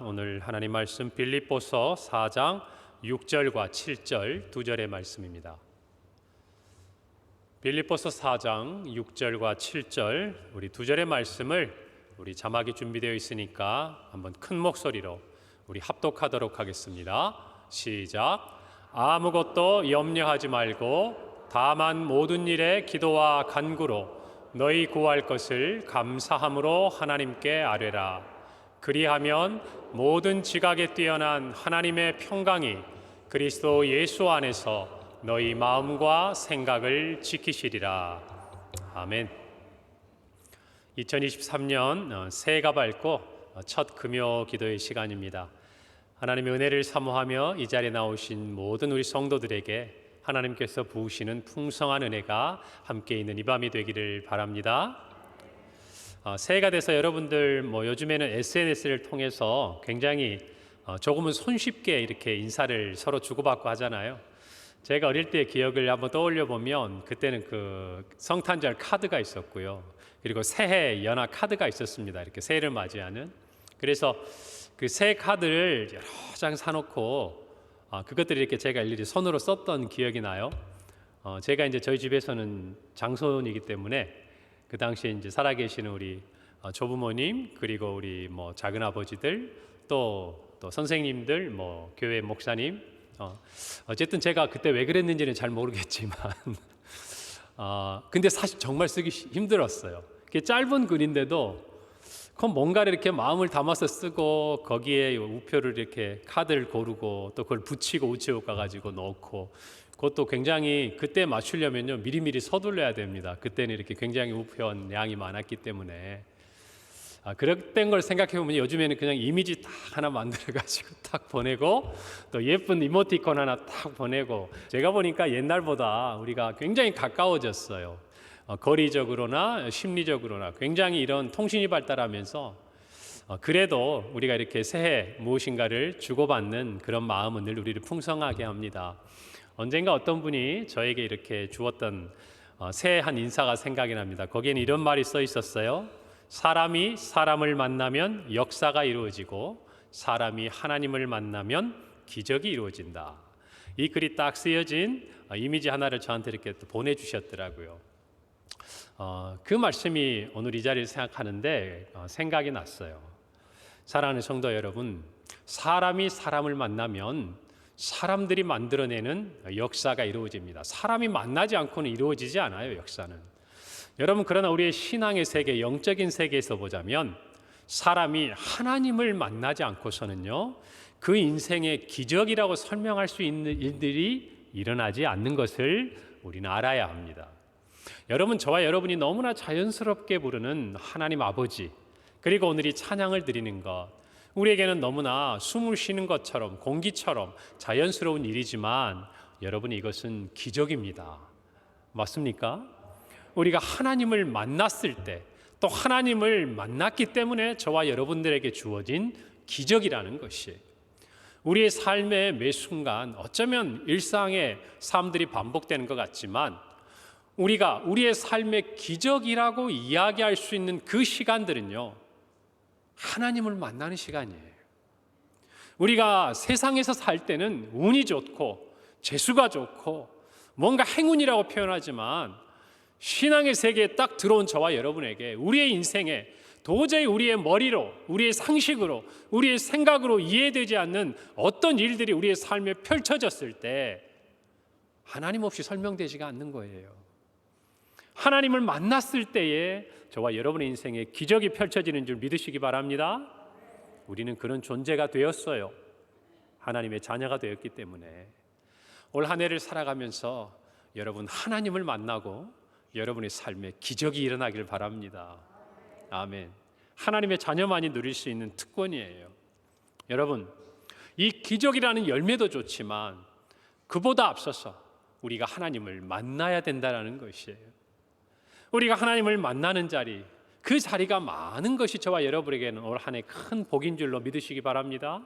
오늘 하나님 말씀 빌립보서 4장 6절과 7절 두 절의 말씀입니다. 빌립보서 4장 6절과 7절 우리 두 절의 말씀을 우리 자막이 준비되어 있으니까 한번 큰 목소리로 우리 합독하도록 하겠습니다. 시작. 아무것도 염려하지 말고 다만 모든 일에 기도와 간구로 너희 구할 것을 감사함으로 하나님께 아뢰라. 그리하면 모든 지각에 뛰어난 하나님의 평강이 그리스도 예수 안에서 너희 마음과 생각을 지키시리라. 아멘. 2023년 새해가 밝고 첫 금요 기도의 시간입니다. 하나님의 은혜를 사모하며 이 자리에 나오신 모든 우리 성도들에게 하나님께서 부으시는 풍성한 은혜가 함께 있는 이 밤이 되기를 바랍니다. 새해가 돼서 여러분들 요즘에는 SNS를 통해서 굉장히 조금은 손쉽게 이렇게 인사를 서로 주고받고 하잖아요. 제가 어릴 때의 기억을 한번 떠올려 보면 그때는 그 성탄절 카드가 있었고요. 그리고 새해 연화 카드가 있었습니다. 이렇게 새해를 맞이하는. 그래서 그 새해 카드를 여러 장 사놓고 그것들을 이렇게 제가 일일이 손으로 썼던 기억이 나요. 제가 이제 저희 집에서는 장손이기 때문에 그 당시에 이제 살아계시는 우리 조부모님 그리고 우리 작은 아버지들 또 선생님들 교회 목사님 어쨌든 제가 그때 왜 그랬는지는 잘 모르겠지만 근데 사실 정말 쓰기 힘들었어요. 그게 짧은 글인데도 그럼 뭔가를 이렇게 마음을 담아서 쓰고 거기에 우표를 이렇게 카드를 고르고 또 그걸 붙이고 우체국 가가지고 넣고 그것도 굉장히 그때 맞추려면요 미리미리 서둘러야 됩니다. 그때는 이렇게 굉장히 우편 양이 많았기 때문에 그랬던 걸 생각해 보면 요즘에는 그냥 이미지 딱 하나 만들어가지고 딱 보내고 또 예쁜 이모티콘 하나 딱 보내고 제가 보니까 옛날보다 우리가 굉장히 가까워졌어요. 거리적으로나 심리적으로나 굉장히 이런 통신이 발달하면서 그래도 우리가 이렇게 새해 무엇인가를 주고받는 그런 마음은 늘 우리를 풍성하게 합니다. 언젠가 어떤 분이 저에게 이렇게 주었던 새해 한 인사가 생각이 납니다. 거기에는 이런 말이 써 있었어요. 사람이 사람을 만나면 역사가 이루어지고 사람이 하나님을 만나면 기적이 이루어진다. 이 글이 딱 쓰여진 이미지 하나를 저한테 이렇게 또 보내주셨더라고요. 그 말씀이 오늘 이 자리를 생각하는데 생각이 났어요. 사랑하는 성도 여러분, 사람이 사람을 만나면 사람들이 만들어내는 역사가 이루어집니다. 사람이 만나지 않고는 이루어지지 않아요, 역사는. 여러분, 그러나 우리의 신앙의 세계, 영적인 세계에서 보자면 사람이 하나님을 만나지 않고서는요, 그 인생의 기적이라고 설명할 수 있는 일들이 일어나지 않는 것을 우리는 알아야 합니다. 여러분, 저와 여러분이 너무나 자연스럽게 부르는 하나님 아버지, 그리고 오늘 이 찬양을 드리는 것, 우리에게는 너무나 숨을 쉬는 것처럼 공기처럼 자연스러운 일이지만 여러분, 이것은 기적입니다. 맞습니까? 우리가 하나님을 만났을 때 또 하나님을 만났기 때문에 저와 여러분들에게 주어진 기적이라는 것이 우리의 삶의 매 순간 어쩌면 일상의 삶들이 반복되는 것 같지만 우리가 우리의 삶의 기적이라고 이야기할 수 있는 그 시간들은요, 하나님을 만나는 시간이에요. 우리가 세상에서 살 때는 운이 좋고 재수가 좋고 뭔가 행운이라고 표현하지만 신앙의 세계에 딱 들어온 저와 여러분에게 우리의 인생에 도저히 우리의 머리로, 우리의 상식으로, 우리의 생각으로 이해되지 않는 어떤 일들이 우리의 삶에 펼쳐졌을 때 하나님 없이 설명되지가 않는 거예요. 하나님을 만났을 때에 저와 여러분의 인생에 기적이 펼쳐지는 줄 믿으시기 바랍니다. 우리는 그런 존재가 되었어요. 하나님의 자녀가 되었기 때문에 올 한 해를 살아가면서 여러분 하나님을 만나고 여러분의 삶에 기적이 일어나길 바랍니다. 아멘. 하나님의 자녀만이 누릴 수 있는 특권이에요. 여러분, 이 기적이라는 열매도 좋지만 그보다 앞서서 우리가 하나님을 만나야 된다는 것이에요. 우리가 하나님을 만나는 자리, 그 자리가 많은 것이 저와 여러분에게는 올 한 해 큰 복인 줄로 믿으시기 바랍니다.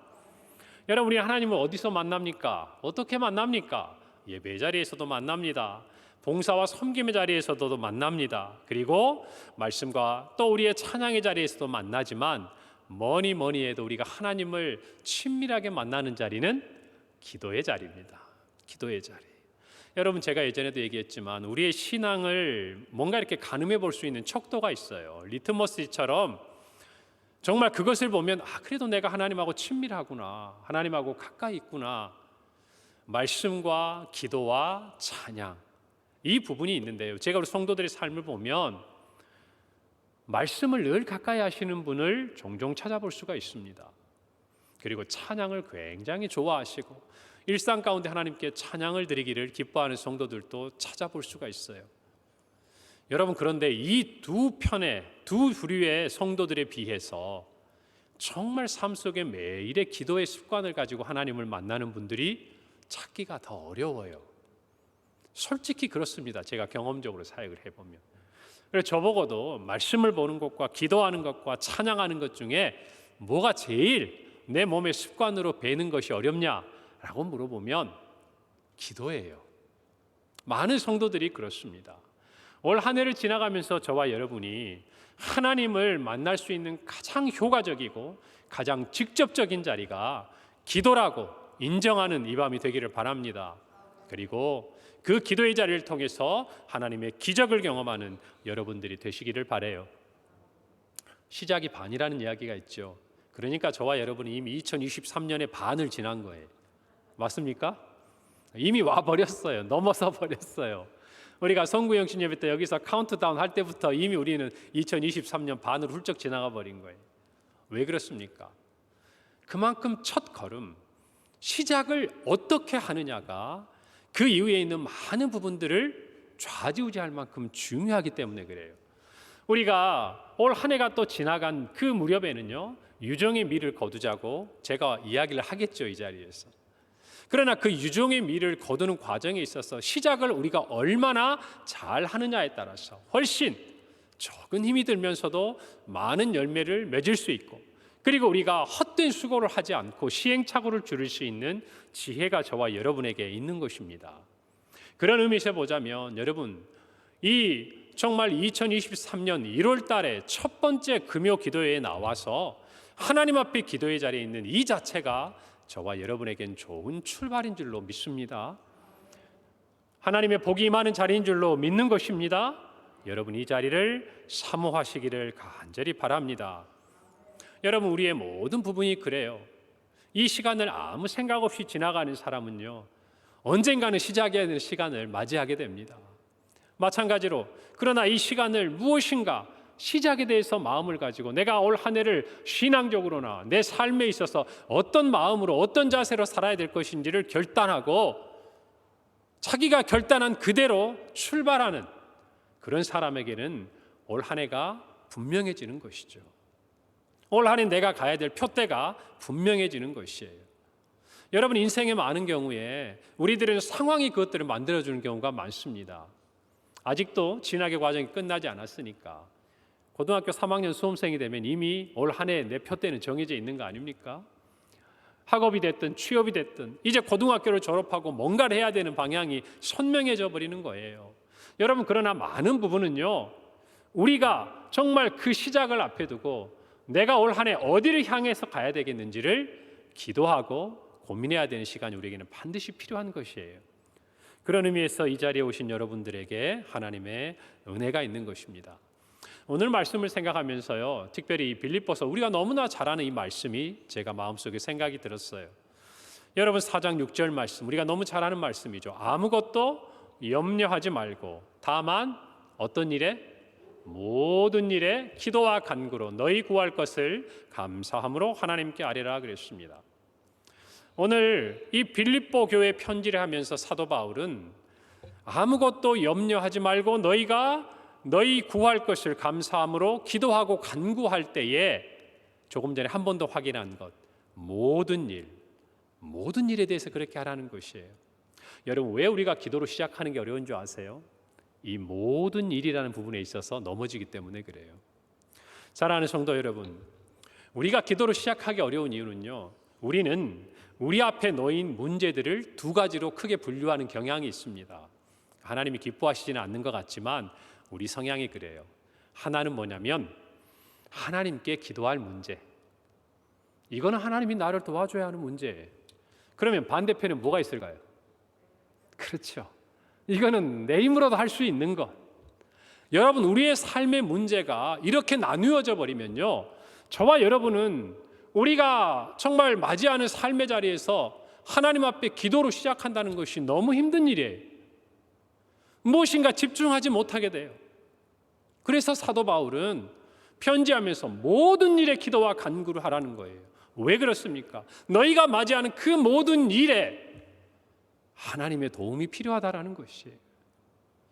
여러분, 우리 하나님을 어디서 만납니까? 어떻게 만납니까? 예배 자리에서도 만납니다. 봉사와 섬김의 자리에서도 만납니다. 그리고 말씀과 또 우리의 찬양의 자리에서도 만나지만 뭐니 뭐니 해도 우리가 하나님을 친밀하게 만나는 자리는 기도의 자리입니다. 기도의 자리. 여러분, 제가 예전에도 얘기했지만 우리의 신앙을 뭔가 이렇게 가늠해 볼 수 있는 척도가 있어요. 리트머스처럼 정말 그것을 보면 그래도 내가 하나님하고 친밀하구나, 하나님하고 가까이 있구나. 말씀과 기도와 찬양, 이 부분이 있는데요, 제가 우리 성도들의 삶을 보면 말씀을 늘 가까이 하시는 분을 종종 찾아볼 수가 있습니다. 그리고 찬양을 굉장히 좋아하시고 일상 가운데 하나님께 찬양을 드리기를 기뻐하는 성도들도 찾아볼 수가 있어요. 여러분, 그런데 이 두 부류의 성도들에 비해서 정말 삶 속에 매일의 기도의 습관을 가지고 하나님을 만나는 분들이 찾기가 더 어려워요. 솔직히 그렇습니다. 제가 경험적으로 사역을 해보면. 그래서 저보고도 말씀을 보는 것과 기도하는 것과 찬양하는 것 중에 뭐가 제일 내 몸의 습관으로 배는 것이 어렵냐라고 물어보면 기도예요. 많은 성도들이 그렇습니다. 올 한 해를 지나가면서 저와 여러분이 하나님을 만날 수 있는 가장 효과적이고 가장 직접적인 자리가 기도라고 인정하는 이 밤이 되기를 바랍니다. 그리고 그 기도의 자리를 통해서 하나님의 기적을 경험하는 여러분들이 되시기를 바라요. 시작이 반이라는 이야기가 있죠. 그러니까 저와 여러분이 이미 2023년의 반을 지난 거예요. 맞습니까? 이미 와버렸어요. 넘어서 버렸어요. 우리가 성구영신 예배 때 여기서 카운트다운 할 때부터 이미 우리는 2023년 반을 훌쩍 지나가 버린 거예요. 왜 그렇습니까? 그만큼 첫 걸음, 시작을 어떻게 하느냐가 그 이후에 있는 많은 부분들을 좌지우지할 만큼 중요하기 때문에 그래요. 우리가 올 한 해가 또 지나간 그 무렵에는요, 유종의 미를 거두자고 제가 이야기를 하겠죠, 이 자리에서. 그러나 그 유종의 미를 거두는 과정에 있어서 시작을 우리가 얼마나 잘 하느냐에 따라서 훨씬 적은 힘이 들면서도 많은 열매를 맺을 수 있고, 그리고 우리가 헛된 수고를 하지 않고 시행착오를 줄일 수 있는 지혜가 저와 여러분에게 있는 것입니다. 그런 의미에서 보자면 여러분, 이 정말 2023년 1월 달에 첫 번째 금요 기도회에 나와서 하나님 앞에 기도의 자리에 있는 이 자체가 저와 여러분에겐 좋은 출발인 줄로 믿습니다. 하나님의 복이 임하는 자리인 줄로 믿는 것입니다. 여러분, 이 자리를 사모하시기를 간절히 바랍니다. 여러분, 우리의 모든 부분이 그래요. 이 시간을 아무 생각 없이 지나가는 사람은요, 언젠가는 시작해야 되는 시간을 맞이하게 됩니다. 마찬가지로 그러나 이 시간을 무엇인가 시작에 대해서 마음을 가지고 내가 올 한 해를 신앙적으로나 내 삶에 있어서 어떤 마음으로 어떤 자세로 살아야 될 것인지를 결단하고 자기가 결단한 그대로 출발하는 그런 사람에게는 올 한 해가 분명해지는 것이죠. 올 한 해 내가 가야 될 표대가 분명해지는 것이에요. 여러분, 인생의 많은 경우에 우리들은 상황이 그것들을 만들어주는 경우가 많습니다. 아직도 진학의 과정이 끝나지 않았으니까 고등학교 3학년 수험생이 되면 이미 올 한 해 내 표대는 정해져 있는 거 아닙니까? 학업이 됐든 취업이 됐든 이제 고등학교를 졸업하고 뭔가를 해야 되는 방향이 선명해져 버리는 거예요. 여러분, 그러나 많은 부분은요, 우리가 정말 그 시작을 앞에 두고 내가 올 한 해 어디를 향해서 가야 되겠는지를 기도하고 고민해야 되는 시간이 우리에게는 반드시 필요한 것이에요. 그런 의미에서 이 자리에 오신 여러분들에게 하나님의 은혜가 있는 것입니다. 오늘 말씀을 생각하면서요, 특별히 빌립보서 우리가 너무나 잘 아는 이 말씀이 제가 마음속에 생각이 들었어요. 여러분, 4장 6절 말씀, 우리가 너무 잘 아는 말씀이죠. 아무것도 염려하지 말고 다만 어떤 일에? 모든 일에 기도와 간구로 너희 구할 것을 감사함으로 하나님께 아뢰라 그랬습니다. 오늘 이 빌립보 교회 편지를 하면서 사도 바울은 아무것도 염려하지 말고 너희 구할 것을 감사함으로 기도하고 간구할 때에 조금 전에 한 번 더 확인한 것, 모든 일에 대해서 그렇게 하라는 것이에요. 여러분, 왜 우리가 기도로 시작하는 게 어려운 줄 아세요? 이 모든 일이라는 부분에 있어서 넘어지기 때문에 그래요. 사랑하는 성도 여러분, 우리가 기도로 시작하기 어려운 이유는요, 우리는 우리 앞에 놓인 문제들을 두 가지로 크게 분류하는 경향이 있습니다. 하나님이 기뻐하시지는 않는 것 같지만 우리 성향이 그래요. 하나는 뭐냐면 하나님께 기도할 문제, 이거는 하나님이 나를 도와줘야 하는 문제예요. 그러면 반대편에 뭐가 있을까요? 그렇죠. 이거는 내 힘으로도 할 수 있는 것. 여러분, 우리의 삶의 문제가 이렇게 나누어져 버리면요, 저와 여러분은 우리가 정말 맞이하는 삶의 자리에서 하나님 앞에 기도로 시작한다는 것이 너무 힘든 일이에요. 무엇인가 집중하지 못하게 돼요. 그래서 사도 바울은 편지하면서 모든 일에 기도와 간구를 하라는 거예요. 왜 그렇습니까? 너희가 맞이하는 그 모든 일에 하나님의 도움이 필요하다라는 것이에요.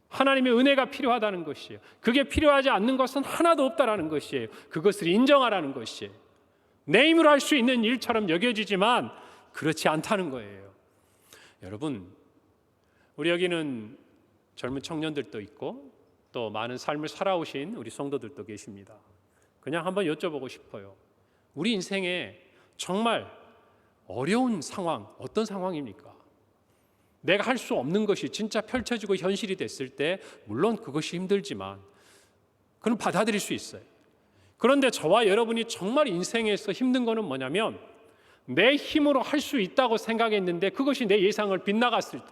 하나님의 은혜가 필요하다는 것이에요. 그게 필요하지 않는 것은 하나도 없다라는 것이에요. 그것을 인정하라는 것이에요. 내 힘으로 할 수 있는 일처럼 여겨지지만 그렇지 않다는 거예요. 여러분, 우리 여기는 젊은 청년들도 있고 또 많은 삶을 살아오신 우리 성도들도 계십니다. 그냥 한번 여쭤보고 싶어요. 우리 인생에 정말 어려운 상황, 어떤 상황입니까? 내가 할 수 없는 것이 진짜 펼쳐지고 현실이 됐을 때 물론 그것이 힘들지만 그건 받아들일 수 있어요. 그런데 저와 여러분이 정말 인생에서 힘든 거는 뭐냐면 내 힘으로 할 수 있다고 생각했는데 그것이 내 예상을 빗나갔을 때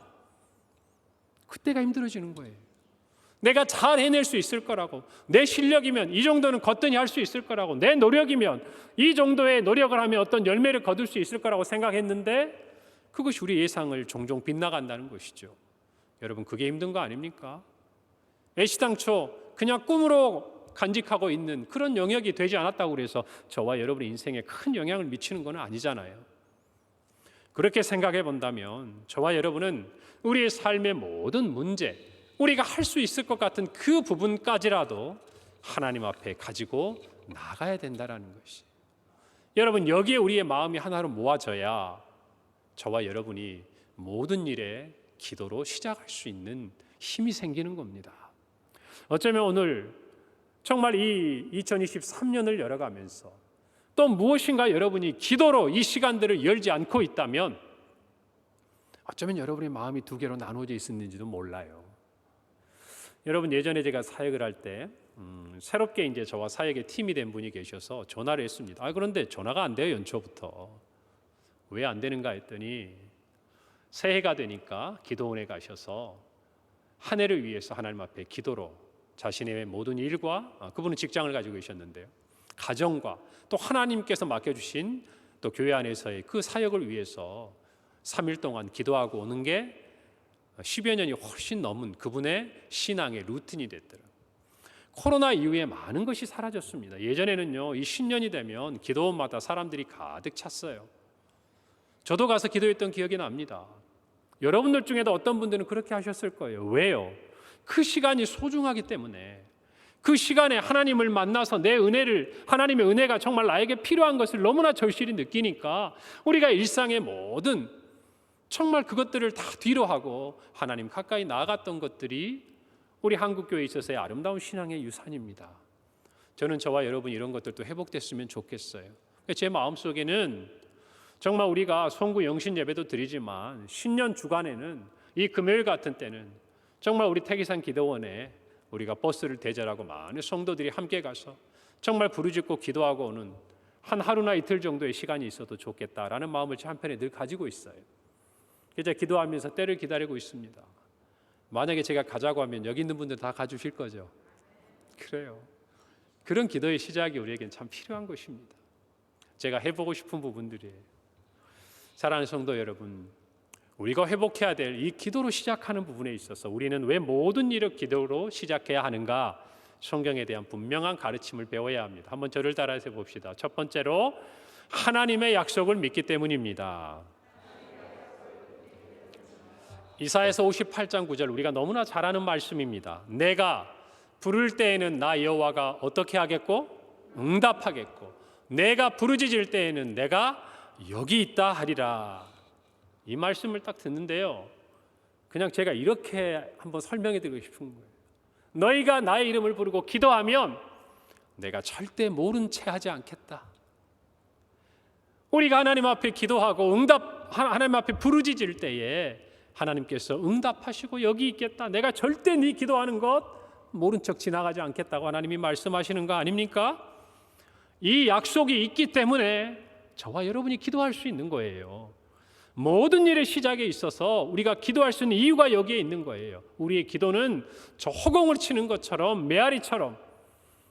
그때가 힘들어지는 거예요. 내가 잘 해낼 수 있을 거라고, 내 실력이면 이 정도는 거뜬히 할 수 있을 거라고, 내 노력이면 이 정도의 노력을 하면 어떤 열매를 거둘 수 있을 거라고 생각했는데 그것이 우리 예상을 종종 빗나간다는 것이죠. 여러분, 그게 힘든 거 아닙니까? 애시당초 그냥 꿈으로 간직하고 있는 그런 영역이 되지 않았다고 그래서 저와 여러분의 인생에 큰 영향을 미치는 건 아니잖아요. 그렇게 생각해 본다면 저와 여러분은 우리의 삶의 모든 문제, 우리가 할 수 있을 것 같은 그 부분까지라도 하나님 앞에 가지고 나가야 된다는 것이. 여러분, 여기에 우리의 마음이 하나로 모아져야 저와 여러분이 모든 일에 기도로 시작할 수 있는 힘이 생기는 겁니다. 어쩌면 오늘 정말 이 2023년을 열어가면서 또 무엇인가 여러분이 기도로 이 시간들을 열지 않고 있다면 어쩌면 여러분의 마음이 두 개로 나누어져 있었는지도 몰라요. 여러분, 예전에 제가 사역을 할 때 새롭게 이제 저와 사역의 팀이 된 분이 계셔서 전화를 했습니다. 그런데 전화가 안 돼요, 연초부터. 왜 안 되는가 했더니 새해가 되니까 기도원에 가셔서 한 해를 위해서 하나님 앞에 기도로 자신의 모든 일과, 그분은 직장을 가지고 계셨는데요, 가정과 또 하나님께서 맡겨주신 또 교회 안에서의 그 사역을 위해서 3일 동안 기도하고 오는 게 10여 년이 훨씬 넘은 그분의 신앙의 루틴이 됐더라고요. 코로나 이후에 많은 것이 사라졌습니다. 예전에는요, 이 신년이 되면 기도원마다 사람들이 가득 찼어요. 저도 가서 기도했던 기억이 납니다. 여러분들 중에도 어떤 분들은 그렇게 하셨을 거예요. 왜요? 그 시간이 소중하기 때문에, 그 시간에 하나님을 만나서 내 은혜를, 하나님의 은혜가 정말 나에게 필요한 것을 너무나 절실히 느끼니까 우리가 일상의 모든 정말 그것들을 다 뒤로 하고 하나님 가까이 나아갔던 것들이 우리 한국교회에 있어서의 아름다운 신앙의 유산입니다. 저는 저와 여러분 이런 것들도 회복됐으면 좋겠어요. 제 마음속에는 정말 우리가 송구 영신 예배도 드리지만 신년 주간에는, 이 금요일 같은 때는 정말 우리 태기산 기도원에 우리가 버스를 대절하고 많은 성도들이 함께 가서 정말 부르짖고 기도하고 오는 한 하루나 이틀 정도의 시간이 있어도 좋겠다라는 마음을 제 한편에 늘 가지고 있어요. 그래서 기도하면서 때를 기다리고 있습니다. 만약에 제가 가자고 하면 여기 있는 분들 다 가주실 거죠? 그래요. 그런 기도의 시작이 우리에겐 참 필요한 것입니다. 제가 해보고 싶은 부분들이에요. 사랑하는 성도 여러분, 우리가 회복해야 될 이 기도로 시작하는 부분에 있어서 우리는 왜 모든 일을 기도로 시작해야 하는가? 성경에 대한 분명한 가르침을 배워야 합니다. 한번 저를 따라서 봅시다. 첫 번째로 하나님의 약속을 믿기 때문입니다. 이사야서 58장 9절, 우리가 너무나 잘 아는 말씀입니다. 내가 부를 때에는 나 여호와가 어떻게 하겠고? 응답하겠고, 내가 부르짖을 때에는 내가 여기 있다 하리라. 이 말씀을 딱 듣는데요, 그냥 제가 이렇게 한번 설명해 드리고 싶은 거예요. 너희가 나의 이름을 부르고 기도하면 내가 절대 모른 채 하지 않겠다. 우리가 하나님 앞에 기도하고 하나님 앞에 부르짖을 때에 하나님께서 응답하시고 여기 있겠다, 내가 절대 네 기도하는 것 모른 척 지나가지 않겠다고 하나님이 말씀하시는 거 아닙니까? 이 약속이 있기 때문에 저와 여러분이 기도할 수 있는 거예요. 모든 일의 시작에 있어서 우리가 기도할 수 있는 이유가 여기에 있는 거예요. 우리의 기도는 저 허공을 치는 것처럼 메아리처럼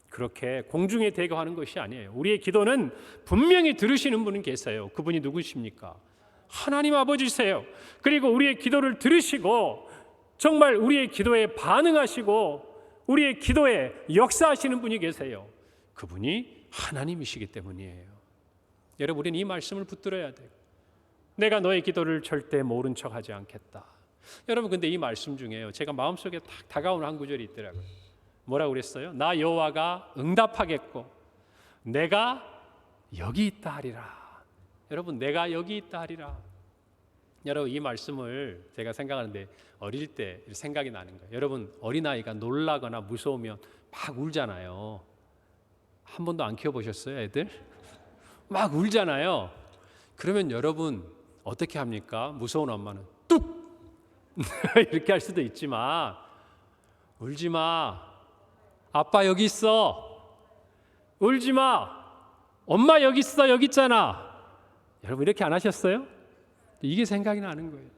그렇게 공중에 대거하는 것이 아니에요. 우리의 기도는 분명히 들으시는 분은 계세요. 그분이 누구십니까? 하나님 아버지세요. 그리고 우리의 기도를 들으시고 정말 우리의 기도에 반응하시고 우리의 기도에 역사하시는 분이 계세요. 그분이 하나님이시기 때문이에요. 여러분, 우리는 이 말씀을 붙들어야 돼요. 내가 너의 기도를 절대 모른 척하지 않겠다. 여러분, 근데 이 말씀 중에요, 제가 마음속에 딱 다가오는 한 구절이 있더라고요. 뭐라고 그랬어요? 나 여호와가 응답하겠고 내가 여기 있다 하리라. 여러분, 내가 여기 있다 하리라. 여러분, 이 말씀을 제가 생각하는데 어릴 때 생각이 나는 거예요. 여러분, 어린아이가 놀라거나 무서우면 막 울잖아요. 한 번도 안 키워보셨어요, 애들? 막 울잖아요. 그러면 여러분 어떻게 합니까? 무서운 엄마는 뚝 이렇게 할 수도 있지만 울지 마. 아빠 여기 있어. 울지 마. 엄마 여기 있어. 여기 있잖아. 여러분 이렇게 안 하셨어요? 이게 생각이 나는 거예요.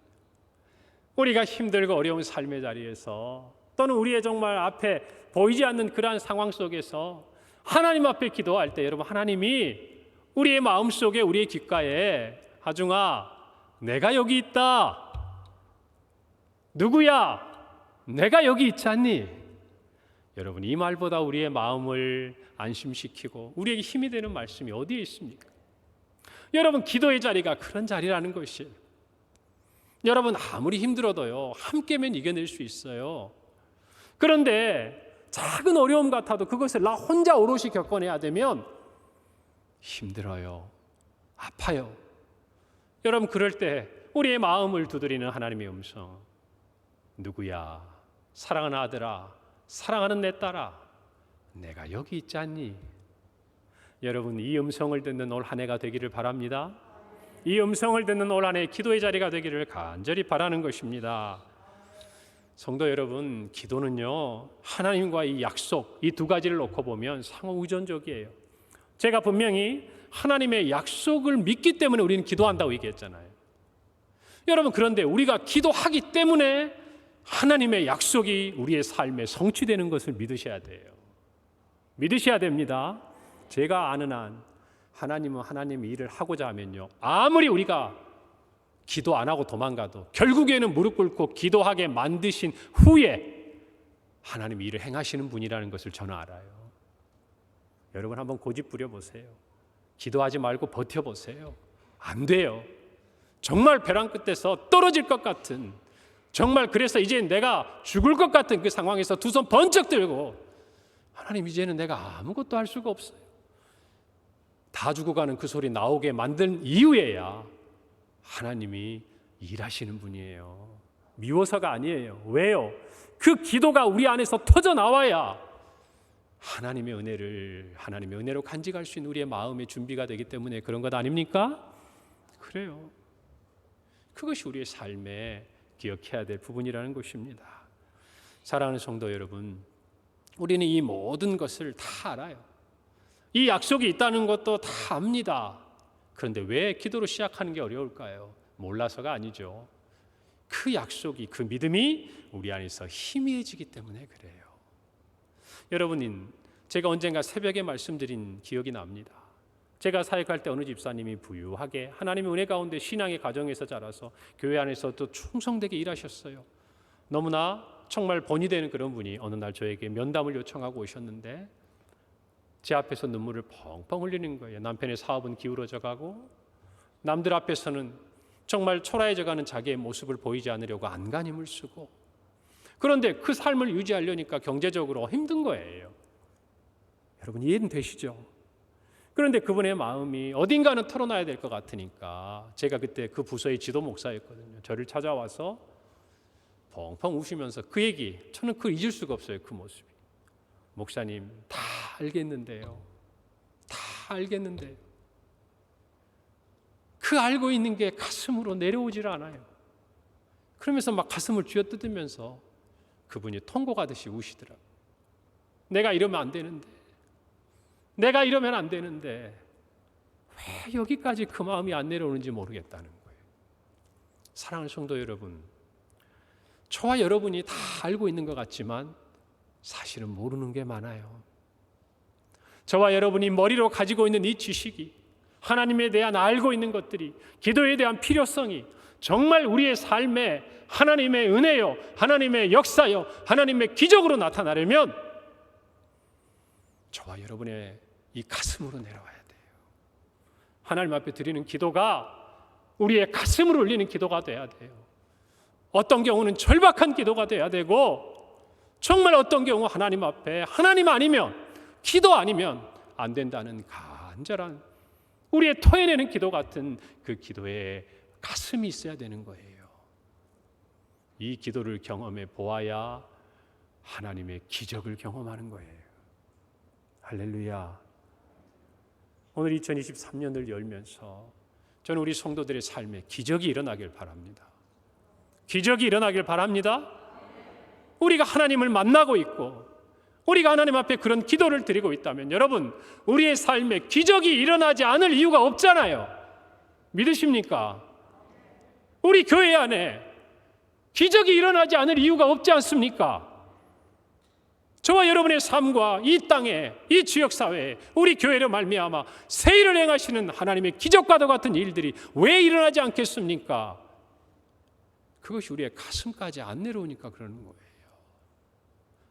우리가 힘들고 어려운 삶의 자리에서 또는 우리의 정말 앞에 보이지 않는 그러한 상황 속에서 하나님 앞에 기도할 때 여러분, 하나님이 우리의 마음속에 우리의 귓가에 하중아 내가 여기 있다. 누구야? 내가 여기 있지 않니? 여러분, 이 말보다 우리의 마음을 안심시키고 우리에게 힘이 되는 말씀이 어디에 있습니까? 여러분, 기도의 자리가 그런 자리라는 것이에요. 여러분, 아무리 힘들어도요 함께면 이겨낼 수 있어요. 그런데 작은 어려움 같아도 그것을 나 혼자 오롯이 겪어내야 되면 힘들어요. 아파요. 여러분, 그럴 때 우리의 마음을 두드리는 하나님의 음성. 누구야? 사랑하는 아들아, 사랑하는 내 딸아, 내가 여기 있지 않니? 여러분, 이 음성을 듣는 올 한 해가 되기를 바랍니다. 이 음성을 듣는 올 한 해 기도의 자리가 되기를 간절히 바라는 것입니다. 성도 여러분, 기도는요 하나님과의 약속, 이 두 가지를 놓고 보면 상호의존적이에요. 제가 분명히 하나님의 약속을 믿기 때문에 우리는 기도한다고 얘기했잖아요. 여러분, 그런데 우리가 기도하기 때문에 하나님의 약속이 우리의 삶에 성취되는 것을 믿으셔야 돼요. 믿으셔야 됩니다. 제가 아는 한 하나님은 하나님의 일을 하고자 하면요 아무리 우리가 기도 안 하고 도망가도 결국에는 무릎 꿇고 기도하게 만드신 후에 하나님이 일을 행하시는 분이라는 것을 저는 알아요. 여러분, 한번 고집 부려보세요. 기도하지 말고 버텨보세요. 안 돼요. 정말 벼랑 끝에서 떨어질 것 같은, 정말 그래서 이제 내가 죽을 것 같은 그 상황에서 두 손 번쩍 들고 하나님, 이제는 내가 아무것도 할 수가 없어요. 다 죽어가는 그 소리 나오게 만든 이유에야 하나님이 일하시는 분이에요. 미워서가 아니에요. 왜요? 그 기도가 우리 안에서 터져 나와야 하나님의 은혜로 간직할 수 있는 우리의 마음의 준비가 되기 때문에 그런 것 아닙니까? 그래요. 그것이 우리의 삶에 기억해야 될 부분이라는 것입니다. 사랑하는 성도 여러분, 우리는 이 모든 것을 다 알아요. 이 약속이 있다는 것도 다 압니다. 그런데 왜 기도로 시작하는 게 어려울까요? 몰라서가 아니죠. 그 약속이, 그 믿음이 우리 안에서 희미해지기 때문에 그래요. 여러분, 제가 언젠가 새벽에 말씀드린 기억이 납니다. 제가 사역할 때 어느 집사님이 부유하게 하나님의 은혜 가운데 신앙의 가정에서 자라서 교회 안에서 또 충성되게 일하셨어요. 너무나 정말 본이 되는 그런 분이 어느 날 저에게 면담을 요청하고 오셨는데 제 앞에서 눈물을 펑펑 흘리는 거예요. 남편의 사업은 기울어져 가고 남들 앞에서는 정말 초라해져 가는 자기의 모습을 보이지 않으려고 안간힘을 쓰고, 그런데 그 삶을 유지하려니까 경제적으로 힘든 거예요. 여러분, 이해는 되시죠? 그런데 그분의 마음이 어딘가는 털어놔야 될 것 같으니까 제가 그때 그 부서의 지도 목사였거든요. 저를 찾아와서 펑펑 우시면서 그 얘기, 저는 그걸 잊을 수가 없어요. 그 모습이. 목사님, 다 알겠는데요. 다 알겠는데요. 그 알고 있는 게 가슴으로 내려오질 않아요. 그러면서 막 가슴을 쥐어뜯으면서 그분이 통곡하듯이 우시더라고요. 내가 이러면 안 되는데, 내가 이러면 안 되는데 왜 여기까지 그 마음이 안 내려오는지 모르겠다는 거예요. 사랑하는 성도 여러분, 저와 여러분이 다 알고 있는 것 같지만 사실은 모르는 게 많아요. 저와 여러분이 머리로 가지고 있는 이 지식이, 하나님에 대한 알고 있는 것들이, 기도에 대한 필요성이 정말 우리의 삶에 하나님의 은혜요, 하나님의 역사요, 하나님의 기적으로 나타나려면 저와 여러분의 이 가슴으로 내려와야 돼요. 하나님 앞에 드리는 기도가 우리의 가슴을 울리는 기도가 돼야 돼요. 어떤 경우는 절박한 기도가 돼야 되고, 정말 어떤 경우 하나님 앞에 하나님 아니면, 기도 아니면 안 된다는 간절한, 우리의 토해내는 기도 같은 그 기도에 가슴이 있어야 되는 거예요. 이 기도를 경험해 보아야 하나님의 기적을 경험하는 거예요. 할렐루야. 오늘 2023년을 열면서 저는 우리 성도들의 삶에 기적이 일어나길 바랍니다. 기적이 일어나길 바랍니다. 우리가 하나님을 만나고 있고 우리가 하나님 앞에 그런 기도를 드리고 있다면 여러분, 우리의 삶에 기적이 일어나지 않을 이유가 없잖아요. 믿으십니까? 우리 교회 안에 기적이 일어나지 않을 이유가 없지 않습니까? 저와 여러분의 삶과 이 땅에, 이 지역사회에, 우리 교회로 말미암아 새 일을 행하시는 하나님의 기적과도 같은 일들이 왜 일어나지 않겠습니까? 그것이 우리의 가슴까지 안 내려오니까 그러는 거예요.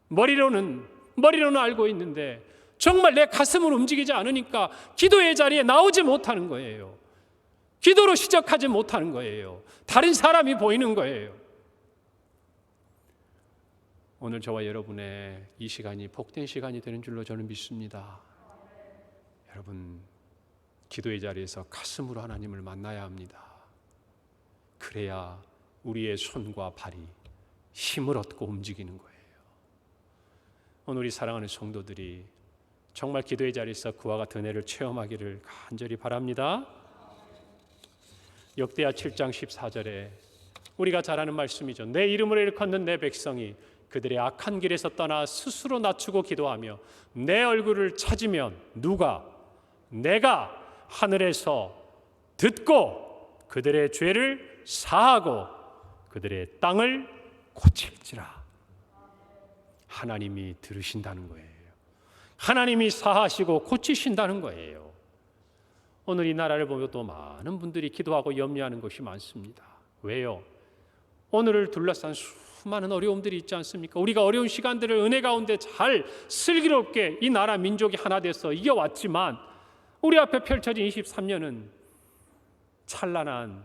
머리로는 알고 있는데 정말 내 가슴을 움직이지 않으니까 기도의 자리에 나오지 못하는 거예요. 기도로 시작하지 못하는 거예요. 다른 사람이 보이는 거예요. 오늘 저와 여러분의 이 시간이 복된 시간이 되는 줄로 저는 믿습니다. 여러분, 기도의 자리에서 가슴으로 하나님을 만나야 합니다. 그래야 우리의 손과 발이 힘을 얻고 움직이는 거예요. 오늘 우리 사랑하는 성도들이 정말 기도의 자리에서 그와 같은 은혜를 체험하기를 간절히 바랍니다. 역대하 7장 14절에 우리가 잘 아는 말씀이죠. 내 이름으로 일컫는 내 백성이 그들의 악한 길에서 떠나 스스로 낮추고 기도하며 내 얼굴을 찾으면 내가 하늘에서 듣고 그들의 죄를 사하고 그들의 땅을 고칠지라. 하나님이 들으신다는 거예요. 하나님이 사하시고 고치신다는 거예요. 오늘 이 나라를 보면 또 많은 분들이 기도하고 염려하는 것이 많습니다. 왜요? 오늘을 둘러싼 수많은 어려움들이 있지 않습니까? 우리가 어려운 시간들을 은혜 가운데 잘 슬기롭게 이 나라 민족이 하나 돼서 이겨왔지만 우리 앞에 펼쳐진 23년은 찬란한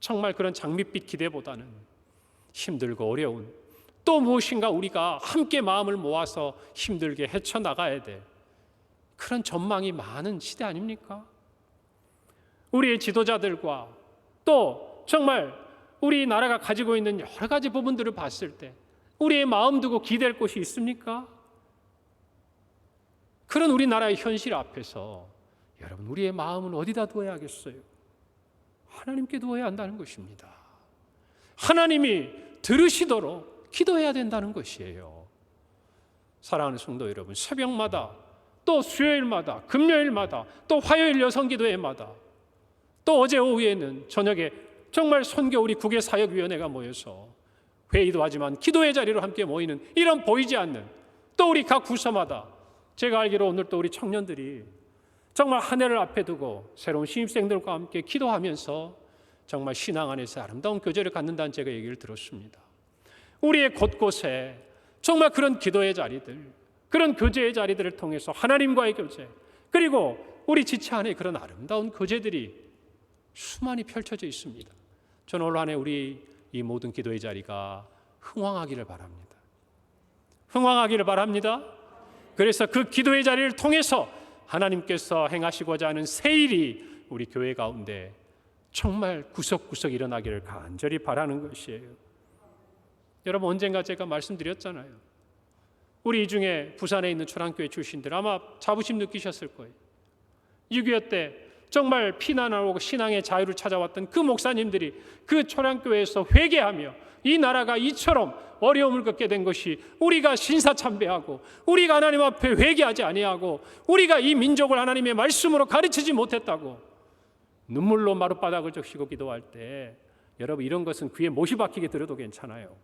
정말 그런 장밋빛 기대보다는 힘들고 어려운, 또 무엇인가 우리가 함께 마음을 모아서 힘들게 헤쳐나가야 돼, 그런 전망이 많은 시대 아닙니까? 우리의 지도자들과 또 정말 우리 나라가 가지고 있는 여러 가지 부분들을 봤을 때 우리의 마음 두고 기댈 곳이 있습니까? 그런 우리나라의 현실 앞에서 여러분, 우리의 마음은 어디다 두어야 하겠어요? 하나님께 두어야 한다는 것입니다. 하나님이 들으시도록 기도해야 된다는 것이에요. 사랑하는 성도 여러분, 새벽마다 또 수요일마다 금요일마다 또 화요일 여성기도회마다 또 어제 오후에는 저녁에 정말 선교 우리 국외사역위원회가 모여서 회의도 하지만 기도의 자리로 함께 모이는 이런 보이지 않는, 또 우리 각 부서마다 제가 알기로 오늘 또 우리 청년들이 정말 한 해를 앞에 두고 새로운 신입생들과 함께 기도하면서 정말 신앙 안에서 아름다운 교제를 갖는다는 제가 얘기를 들었습니다. 우리의 곳곳에 정말 그런 기도의 자리들, 그런 교제의 자리들을 통해서 하나님과의 교제, 그리고 우리 지체 안에 그런 아름다운 교제들이 수많이 펼쳐져 있습니다. 저는 올 한 해 우리 이 모든 기도의 자리가 흥왕하기를 바랍니다. 흥왕하기를 바랍니다. 그래서 그 기도의 자리를 통해서 하나님께서 행하시고자 하는 새 일이 우리 교회 가운데 정말 구석구석 일어나기를 간절히 바라는 것이에요. 여러분, 언젠가 제가 말씀드렸잖아요. 우리 이 중에 부산에 있는 초랑교회 출신들 아마 자부심 느끼셨을 거예요. 6.25 때 정말 피난하고 신앙의 자유를 찾아왔던 그 목사님들이 그 초랑교회에서 회개하며 이 나라가 이처럼 어려움을 겪게 된 것이 우리가 신사참배하고 우리가 하나님 앞에 회개하지 아니하고 우리가 이 민족을 하나님의 말씀으로 가르치지 못했다고, 눈물로 마룻바닥을 적시고 기도할 때 여러분 이런 것은 귀에 못이 박히게 들어도 괜찮아요.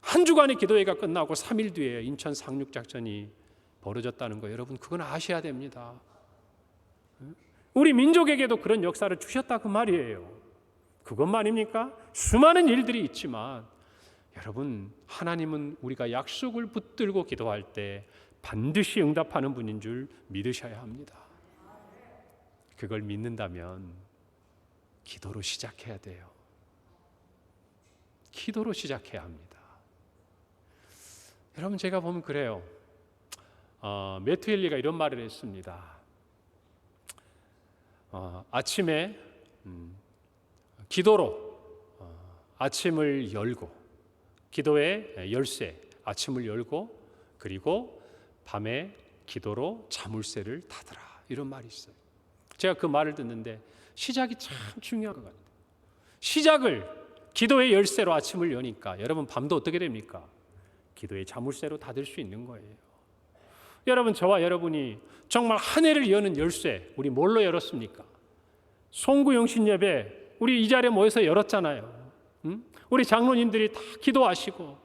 한 주간의 기도회가 끝나고 3일 뒤에 인천 상륙작전이 벌어졌다는 거 여러분 그건 아셔야 됩니다. 우리 민족에게도 그런 역사를 주셨다 그 말이에요. 그것만입니까? 수많은 일들이 있지만 여러분 하나님은 우리가 약속을 붙들고 기도할 때 반드시 응답하는 분인 줄 믿으셔야 합니다. 그걸 믿는다면 기도로 시작해야 돼요. 기도로 시작해야 합니다. 여러분 제가 보면 그래요. 매트 헨리가 이런 말을 했습니다. 아침에 기도로 아침을 열고 기도의 열쇠 아침을 열고 그리고 밤에 기도로 자물쇠를 닫으라 이런 말이 있어요. 제가 그 말을 듣는데 시작이 참 중요한 것 같아요. 시작을 기도의 열쇠로 아침을 여니까 여러분 밤도 어떻게 됩니까? 기도의 자물쇠로 닫을 수 있는 거예요. 여러분 저와 여러분이 정말 한 해를 여는 열쇠 우리 뭘로 열었습니까? 송구영신 예배 우리 이 자리에 모여서 열었잖아요. 우리 장로님들이 다 기도하시고